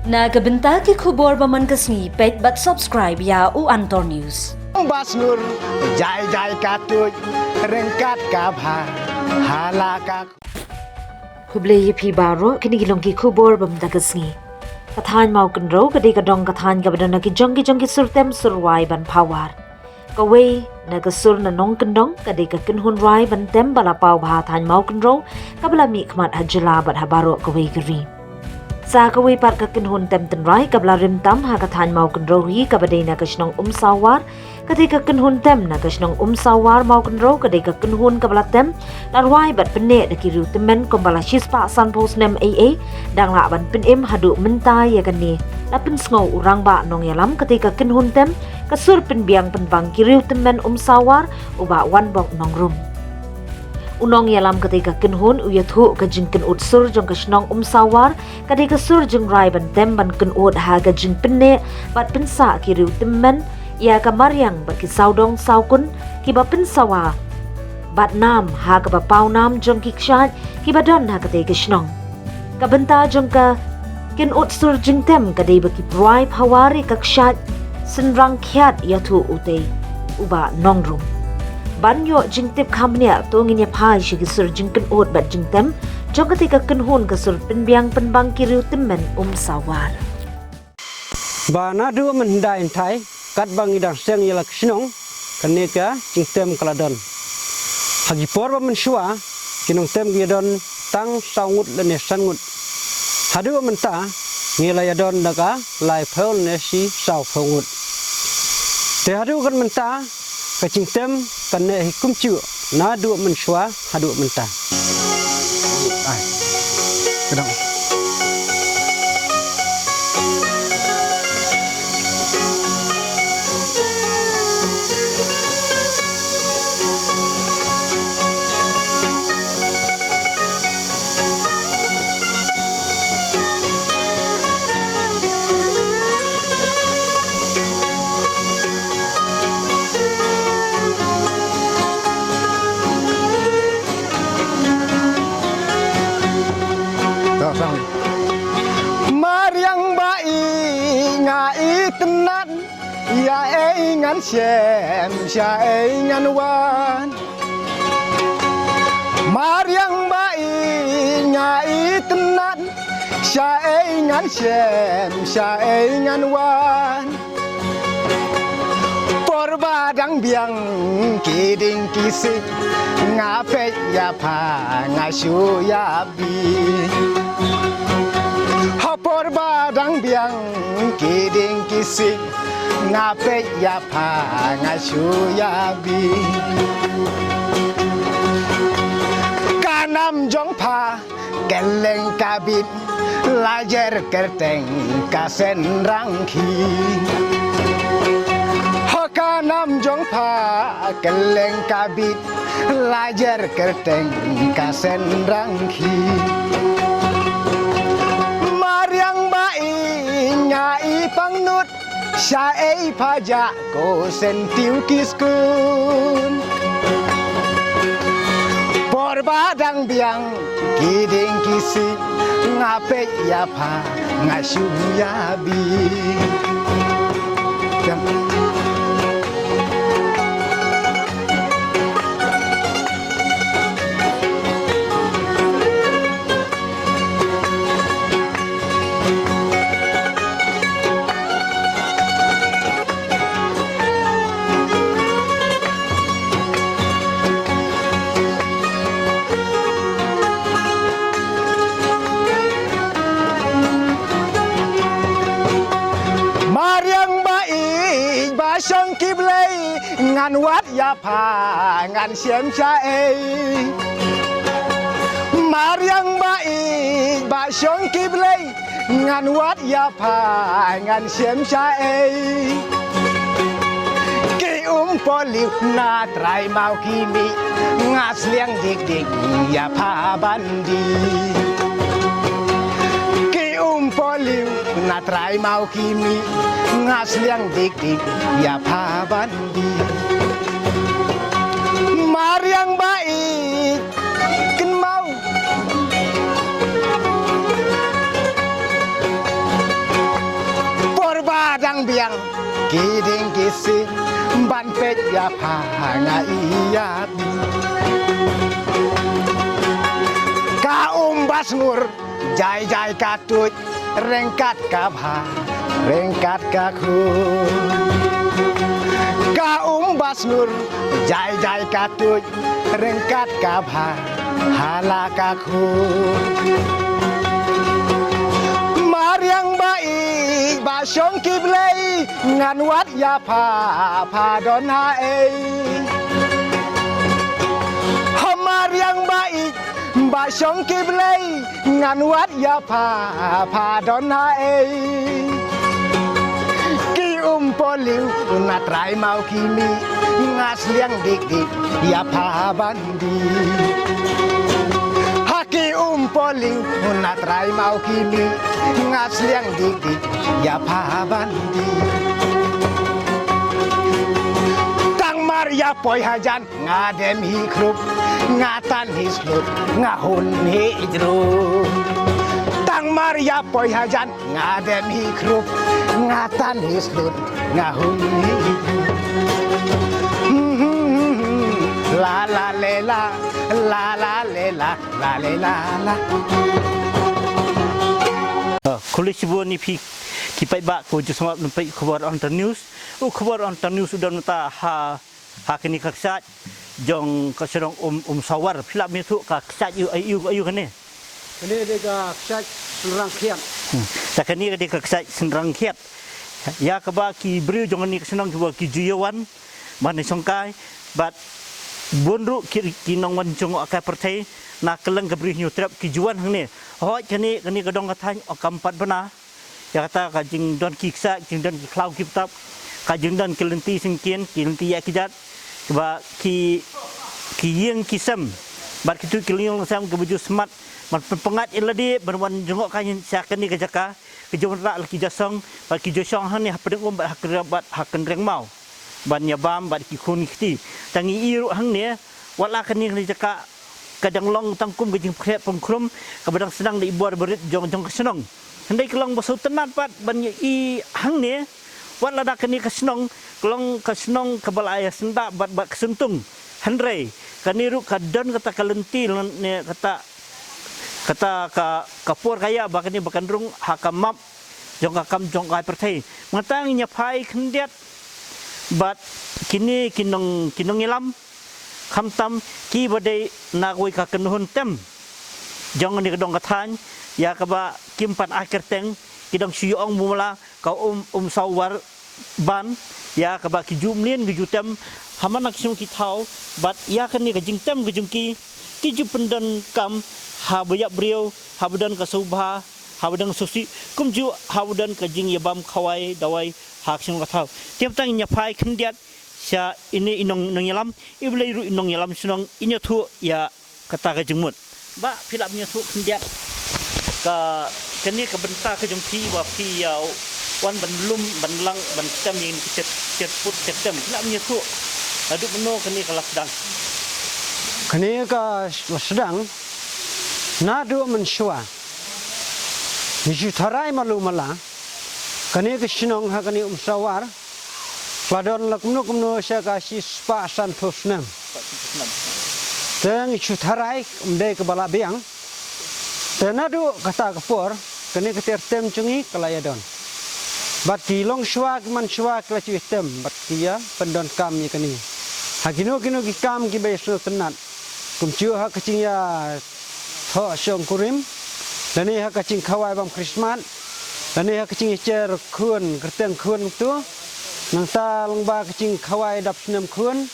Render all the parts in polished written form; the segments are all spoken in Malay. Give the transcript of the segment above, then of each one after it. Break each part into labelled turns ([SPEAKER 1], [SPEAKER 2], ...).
[SPEAKER 1] Nagabenta ki khubor baman kasngi pet but subscribe ya u Antor News.
[SPEAKER 2] Basnur jai jai katuj rengkat kabha halaka
[SPEAKER 3] Huble yipi baro kini gilong ki khubor bamda kasngi. Kathan mau kenro kadi kadong kathan kabadana ki jongi surtem surwai ban pawar. Kawe na kasur na nong kendong kadi ka kinhun rai ban tem bala paw bha than mau kenro kabla mi khmat hajla bat habaro kawe gari. Sa kawe pat ka kinhun tem ten rai kabla rim tam ha kathan mau kenro hi kabadai na kasnong sawar kadi ka kinhun tem na kasnong sawar mau kenro kadi ka kinhun kabla tem larwai bat pene da kiru temen kombala shispa san pos nem aa dang la ban penim hadu mentai ya kani lapin sngo urang ba nong yalam kadi ka kinhun tem kasur penbiang penbang kiriu temen sawar uba wan bok nong rum unong yalam ketika kinhun uyathu ka jingkin utsur jong kasnong sawar ketika sur jong rai ban tem ban kin ut ha ka jing penne bat pensa kiriu temen ya ka maryang bat ki saudong saukun ki ba pensawa bat nam ha ka ba pau nam jong ki kshat ki ba don ha ketika kasnong ka benta jong ka kin utsur jing tem kadai ba ki prai phawari ka kshat senrang khiat yathu ute uba nongrum banyo jingtip khamnia tongin ya phai shi sur jingken ot bat jingtem jogati ka kenhun ka sur penbiang penbang kiriu temen sawar
[SPEAKER 4] bana dua mendai thai kat bang idang seng yelak sinong kanika jingtem kaladon hagi porba mensua kinong tem giadon tang saungut lene sangut hadu menta ngilayadon daga lai phol nesi sau phongut te hadu kan menta kacing tem kena hikum cu na dua mensua hadu menta
[SPEAKER 2] ai kedang Maryang bai ngai tenan ya ngan xem sha ngan wan Maryang bai ngai tenan sha ngan xem sha ngan wan porba dang biang kiding kisik ngape ya pa ngasu ya bi hapor badang biang kiding kisik ngape ya pa ngasu ya bi kanam jong pa keleng kabit lajer kerteng kasen rangki kanam jong pa keleng kabit lajar kerteng kasen rangki Maryang bai nyai pangnut syai pajak ko sentiu kiskun porbadang biang kiding kisi ngape ya pa ngasu ya bi Song kiblei ngan wat ya pa ngan siem cha Maryang bai ba song kiblei ngan wat ya pa ngan siem cha ki poliu na trai mau kini ngas liang dik dik ya pa bandi ki poliu na trai mau kini ngas liang dik dik ya pa bandi Maryang bai ken mau biang kiding kisi ban pet ya pa nga iyat ka bas ngur jai jai katut rengkat ka bha rengkat ka khu ka bas nur jai jai katut rengkat ka bha hala ka khu mariang bai ba syong kiblei ngan wat ya pa don ha ei mariang bai ba syong kiblei ngan wat ya pa don ha ei poliu na trai mau kini ngas liang dik dik ya pa bandi haki poliu na trai mau kini ngas liang dik dik ya pa bandi tang maria poi hajan ngadem hi krup ngatan hi slut ngahun hi idru tang maria poi hajan ngadem hi krup ngatan hi slut ngahun la la le la la la le la la le la la
[SPEAKER 5] kulis buat ni pi kipai bak ko jusma nampai khabar on the news khabar on the news sudah nata ha kini kaksat jong kaserong sawar philap mi thu ka kaksat ayu kan ni
[SPEAKER 4] Kini dia kaksat serang khiat.
[SPEAKER 5] Tak kini dia kaksat serang khiat. Ya kaba ki beriu jong ni kesenang ki ki juyawan ban songkai bat bonru ki nong wan jong akai pertai na keleng ke beriu trap ki juan hang ni hoi kini kadong katany okampat bana ya kata kajing don ki ksa jing don ki klau ki tap kajing don kelenti singkien ki lenti ya kijat ba ki yeng kisam bat kitu kiliong sam ke baju smart man pengat iladi berwan jongok kain siakan ni kejaka kejuan rak laki jasong bat ki josong han ni pedeng bat hakrabat hakan reng mau ban nyabam bat ki khun kiti tangi iru hang ni wala kan ni kejaka kadang long tangkum kejing prep pengkrum kadang senang di ibuar berit jong kesenong hendai kelong basau tenat bat ban i hang ni wala dak ni kesenong kelong kesenong kebalaya senda bat kesentung hendai kaniru kadon kata kalenti ni kata kapur kaya bakani bakandrung hakamap jong kai pertai matang nyapai kendiat bat kini kinong ilam khamtam ki badai nagoi ka kenuhun tem jong ni kadong kathan ya kaba kimpan akhir teng kidong siyong mula ka sawar ban ya kaba ki jumlin ki jutem hamanak sum ki thau bat ya kan ni ka jingtem ki jungki ki jupendan kam habayak beriau habudan ka subha habudan susi kumju habudan ka jing yabam khawai dawai hak sing ka thau tiap tang nyapai kendiat sya ini inong yalam iblai ru inong yalam sunong inya thu ya kata ka jengmut ba philap nya thu kendiat ka keni ka benta ka jungpi wa pi yau wan ban lum ban lang ban tem yin cet put cet tem philap nya thu adu beno keni ka sedang
[SPEAKER 4] Kini ka sedang nadu mensyua niju tharai malu mala kani ke sinong ha kani sawar kladon lakmnu sya ka si spa san thusnam teng niju tharai umde ke bala biang tenadu kata kapor kani ke tertem cungi kelayadon bat kilong syua man syua kelaci tem bat kia pendon kam ni kani hagino kino ki kam ki besno tenat kumcu ha kecing ya ho syong kurim dan ni ha kacing khawai bam krismat dan ni ha kacing cer khun kerteng khun tu nang ta longba kacing khawai dap snem khun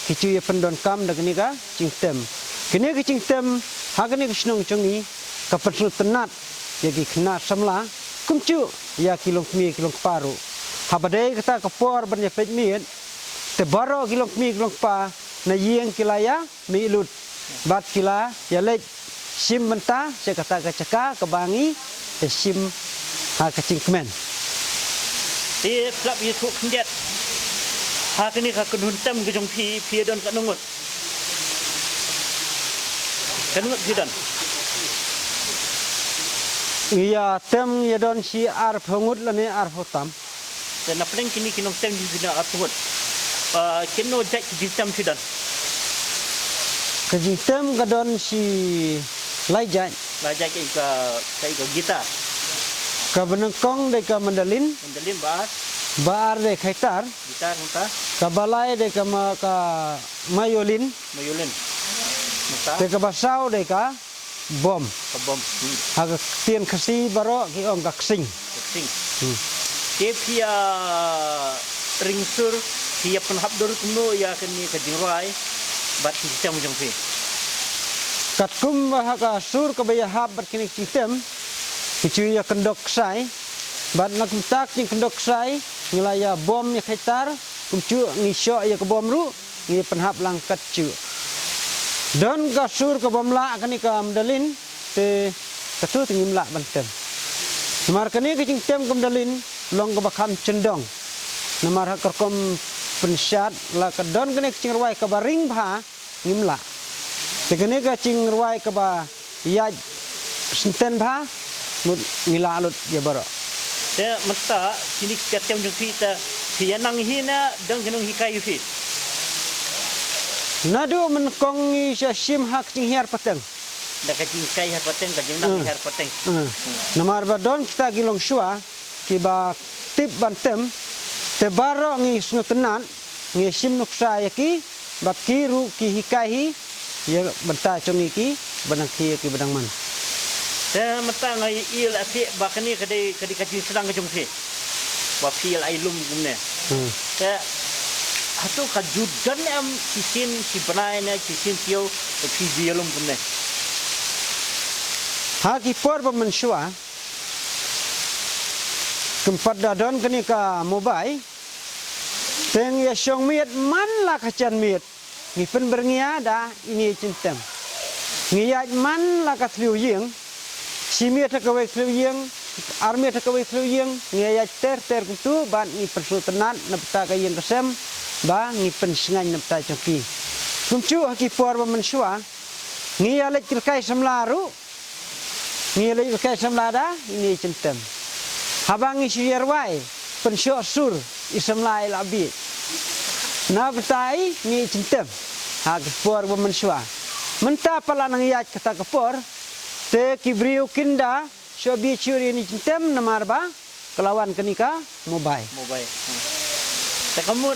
[SPEAKER 4] kicu ye pendon kam dak ni ka cing tem kini kacing tem ha kini kisnong chungi ka persut tenat ye ki khna samla kumcu ya kilong mi kilong paru ha badai kata kapor ban ye pet miet te baro kilong mi kilong pa na yeng kilaya mi lut bat kila ya lek sim mentah saya kata kecaka kebangi sim ha kecing kemen
[SPEAKER 5] ti plap ye thu kendiat ha kini ka kunun tem ke jong pi don ka nungut dan
[SPEAKER 4] iya tem ya don si ar phungut lani ar photam
[SPEAKER 5] dan apa yang kini kinong tem juga atut kino jek jitam sudan
[SPEAKER 4] Kejingtem kadon si lajaj
[SPEAKER 5] lajak ke gitar
[SPEAKER 4] ka benengkong de ka mandalin
[SPEAKER 5] mendalim bahas
[SPEAKER 4] baar de khaitar
[SPEAKER 5] gitar muta
[SPEAKER 4] ka balai de ka mayolin
[SPEAKER 5] mayulin muta
[SPEAKER 4] de ka basau de ka bom
[SPEAKER 5] kabom
[SPEAKER 4] aga tien khasi baro ki om ka ksing
[SPEAKER 5] sing ke pia ringsur pia penhap dor kuno ya kini ke jingrai bat jitam jong pi
[SPEAKER 4] kat kum ha ka sur ka baya hab bat kini sistem kicu ya kendok sai bat nak tak ni kendok sai ngilaya bom ya khaitar kumcu ngisyo ya ke bom ru ni penhap lang kat cu don ka sur ka bom la kani ka mdalin te katu tingim la bantem Namar kani ke tem kumdalin long ke bakam cendong namar ha kerkom pensyat la ka don kani cingruai ka baring bha ngimla te kani ka cingruai ka ba ya senten bha mut ngila alut ya baro
[SPEAKER 5] te mata kini ketem jong pi ta pia nang hina dang kinong hikai fi
[SPEAKER 4] nadu menkong ni sim hak cing hiar pateng
[SPEAKER 5] da ka jingkai ha pateng ka jing nang har pateng
[SPEAKER 4] namar ba don kita gilong shua ki ba tip bantem te baro ngi snutenan ngi sim nuksa yaki ba kiru ki hikai ya benta chongi ki banang ki badang man
[SPEAKER 5] te mata ngai il api ba kani kadai ka jing sedang ka jong pi ba pi ai lum gumne te hatu ka judan am kisin si banai na kisin tio pi biolum gumne
[SPEAKER 4] Haki por ba mensyua kempat dadon kini ka mobai teng ya syong miet man la kacan miet ngi pen berngia da ini cintem ngiyat man la ka thliu yeng si miet ka we thliu yeng army ka we thliu yeng ngiyat ter kutu ban ni persultanan napta ka yeng kesem ba ngi pen singan napta coki kumcu haki por ba mensyua ngiyalek kirkai semlaru Nilai pakai semlada ini centem. Habang isi yerwai pensyok sur isemlai labi. Na betai ni centem. Ha kepor bermensua. Mentah pala nang yat kata kepor. Te kibriu kinda shobi curi ni centem namar ba kelawan kenika mobai.
[SPEAKER 5] Mobai. Tak kamut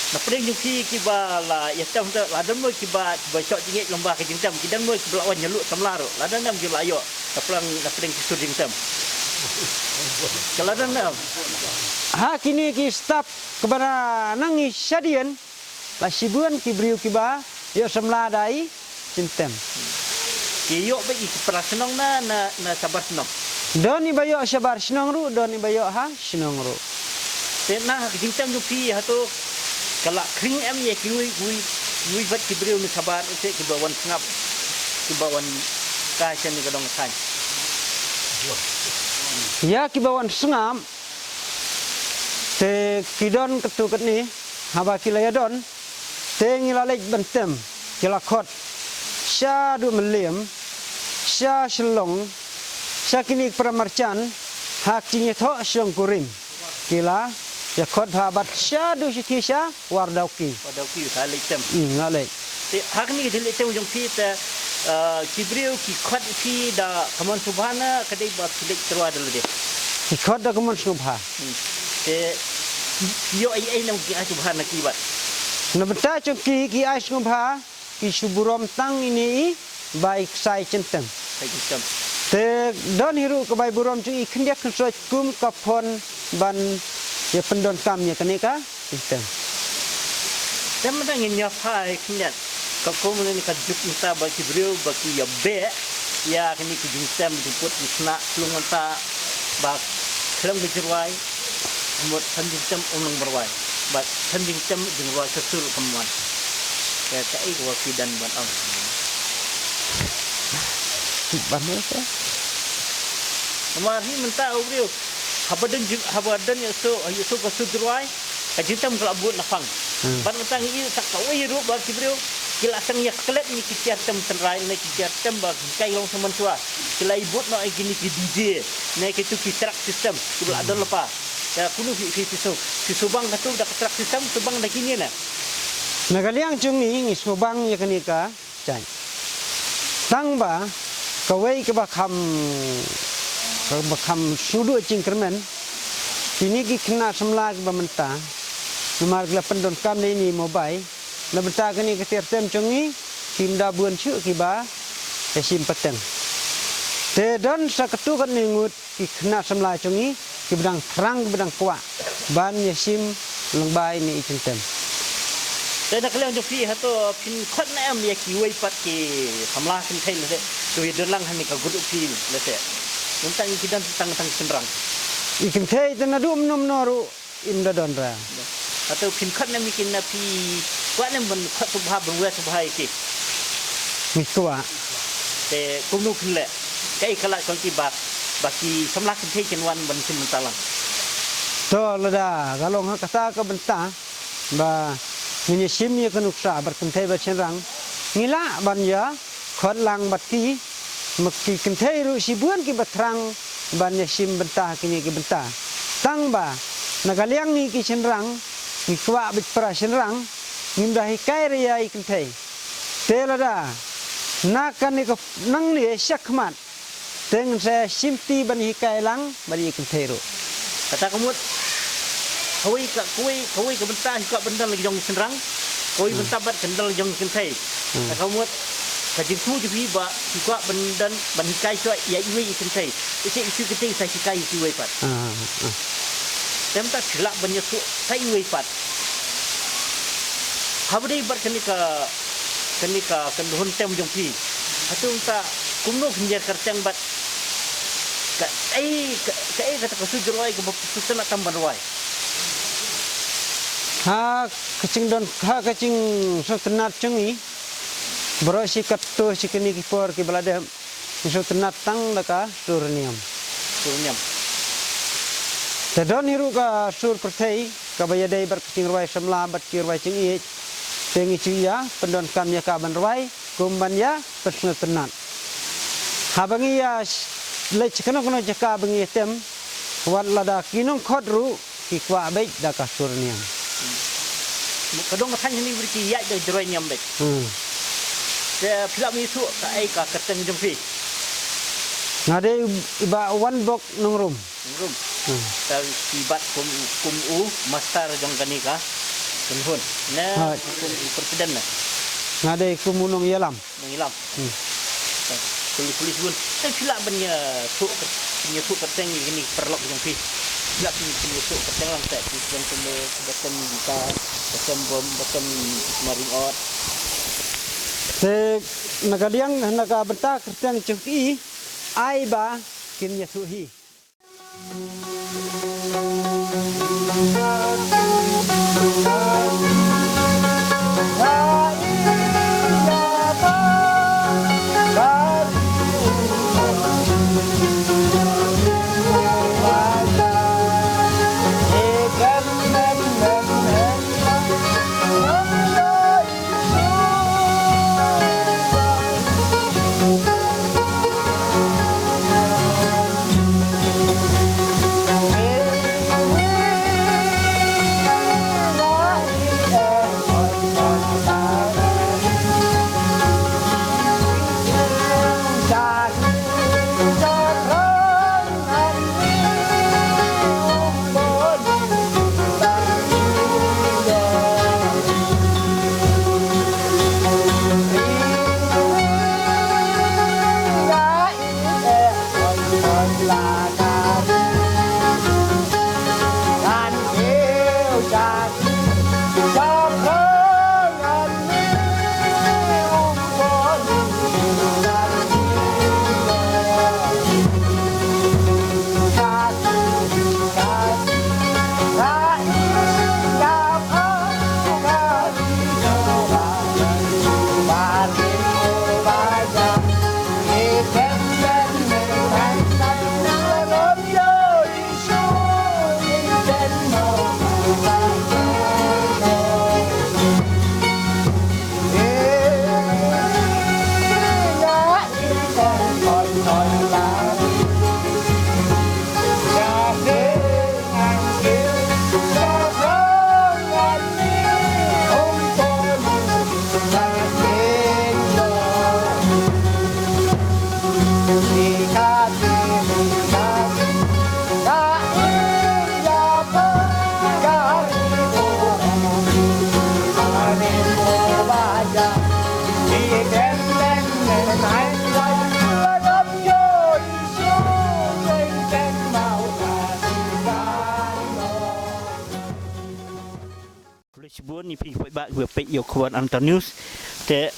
[SPEAKER 5] na pring yung ki ba la ya tam ta la dan mo ki ba shot jingit lomba ke jingtam ki dan mo ki belawan nyeluk tamlaro la dan nam jula ayo na pring ki sur jingtam kaladan nam
[SPEAKER 4] Ha kini ki stop kepada nangi syadian la sibuan ki briu ki ba yo semladai cintem
[SPEAKER 5] ki yo ba ki prasenong na sabar senong
[SPEAKER 4] don ibayo sabar senong ru don ibayo ha senong ru
[SPEAKER 5] te na ki jingtam yung pi ha to kala kring em ye ki wi bat ki briu ni sabar te ki bawan ngap ki bawan ka chen ni kadong kan
[SPEAKER 4] ya ki bawan sengam te kidon ketuket ni haba kilaya don te ngilalek bentem kilakot sya du meliam sya selong sya kini pramarcan hak cinya tho syong kurim kila ya khot habat sya du sikisya wardauki
[SPEAKER 5] halik tem
[SPEAKER 4] ngalek
[SPEAKER 5] te hak ni de tem jong pi te ki briu ki khot pi da kaman subhana kadai ba silik terwa dal de
[SPEAKER 4] ki khot da kumon subha
[SPEAKER 5] te yo ai nam ki subhana ki bat
[SPEAKER 4] na beta choki ki ai subha ki suburom tang ini baik sai centem
[SPEAKER 5] sai tem
[SPEAKER 4] te don hiru ke bai burom chu ikhndek khsoi kum kapon ban ya pendon kamnya kenika sistem
[SPEAKER 5] tem dang nya phai knyat ka ko mun ni ka juk ta ba ki briu ba ki ya be ya kini ki jung tem juput nisna lungan ta ba khlong bi jirwai mot san jing tem umung berwai ba san jing tem jing wa sesul kemuan ya ka ai wa ki dan ban ang
[SPEAKER 4] ban ya
[SPEAKER 5] Kemarin mentah briu habadan ya so ka sudruai ka jitam kala buat nafang ban mentang i tak kawai ru ba kibriu kila sang yak kelet ni kiciar tem tenrai ni kiciar tem ba kai long saman tua kila ibut no ai gini ki DJ na ke tu ki track system kila ada lepa Ya kuno fi subang katu dak trak sistem subang dak kini na.
[SPEAKER 4] Nagaliang chungi isubang ya kanika cai. Tang ba kawai ke bakam sudu cingkermen. Ini ki kena semlag ba menta. Numar gla pendon kam ni mobile. Na benta kani ke tertem chungi kimda buan chu ki ba sim pateng. Te don sakatu kan ningut ki kena semlag chungi ki bedang terang bedang kuat. Ban yasim lengbai ni itentem.
[SPEAKER 5] Dan nak kalian jofi hato pin khot na am ya ki wei pat ki hamla kin thai le tu ye dolang han ka gudu pi le te mentang kidan tang senrang
[SPEAKER 4] Ikin thei tena dum nom noru imda don ra.
[SPEAKER 5] atau pin khot na mikin na pi kwa na ban khot subha ban wa subha ki
[SPEAKER 4] Mikwa.
[SPEAKER 5] te kumnu kin le kai kala kon ki baki samla kin thai kin wan ban sim talang
[SPEAKER 4] To lada galong ha kata ka benta ba ni sim ye kanuk sa bar kun thei ba chenrang ngila ban ya khot lang bat ki makki kun thei ru si buan ki batrang ban ya sim benta kini ki benta tang ba nagaliang ni ki chenrang ni kwa bit pra chenrang ngimda hi kai re ya ikun thei te lada na kan ni ko nang ni syakmat teng se simti ban hi kai lang bari ikun thei ru
[SPEAKER 5] kata kamut kawai ka benta ka benda lagi jong senrang kawai benta bat kendal jong kin thai kata kamut ka jintu ju bi ba ki kwa bendan ban kai so ya iwi kin thai isi isu kiting sai kai isi wei pat tem ta silak banyak tu sai wei pat habri bar kenika kan hun tem jong pi atu ta kumno hinjar kertang bat ka kata kasujroi ke susana tamban roi
[SPEAKER 4] ha kacing don ha kacing sotenat cengi berosi katto sikini kipor ki balade sotenat tang daka surniam
[SPEAKER 5] sunyam
[SPEAKER 4] te don hiru ka sur perthei ka bayadai bar kacing rwai samla bat ki rwai cengi tengi ciya pendon kam ya ka ban rwai kumban ya pesnetenat ha bangi ya le chikano kono jaka bangi tem wat lada kinong khodru ki kwa baik daka surniam
[SPEAKER 5] kadong kan ni berki ya de droi nyam bet te phila mi su ka ai ka kateng jong pi
[SPEAKER 4] ngade iba one box nong room
[SPEAKER 5] rum ta ibat kum u master jong kanika kun hun na kum presiden na
[SPEAKER 4] ngade kumunong yalam
[SPEAKER 5] mengilam kulis hun te phila banya su kateng ini perlok jong pi phila punya su kateng lang te jong kum batem ka batem maring ot
[SPEAKER 4] te nagadiang naga benta kertang cuki ai ba kin yasuhi
[SPEAKER 5] sebut ni pi ba pe yo khwan Anton News te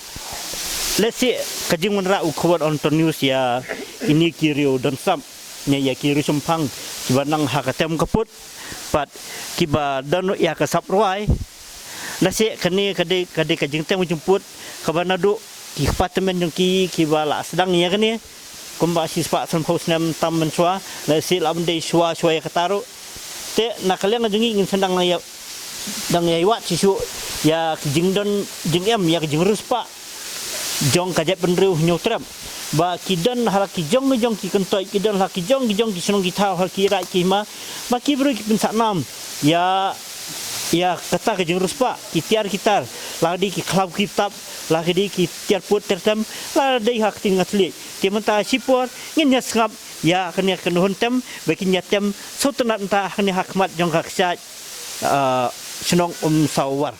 [SPEAKER 5] lesi kajing menra khwan Anton News ya ini kirio dan sam nya ya kiri sumpang kiba nang hakatem kaput pat kiba dan ya kasap ruai lesi kani kade kajing teng jemput kabana du ki apartemen yang kiba la sedang ya kani kumba si spa san pos nam tam menswa lesi lam de shwa ya kataru te nakaliang jengi ingin sedang ya dang ya wat sisu ya jing don jing em ya jing ruspa jong kajat penriu nyotram ba kidan halaki jong ki kentoi kidan halaki jong ki senong kita halaki rai ki ma ki bro ki pensak nam ya kata ke jing ruspa ki tiar kitar lagi ki klab kitab lagi di ki tiar put tertem lagi hak ting asli ki menta sipor ngin ya skap ya kena hontem bagi nyatem sotenat entah kena hakmat jong hak sat senong sawar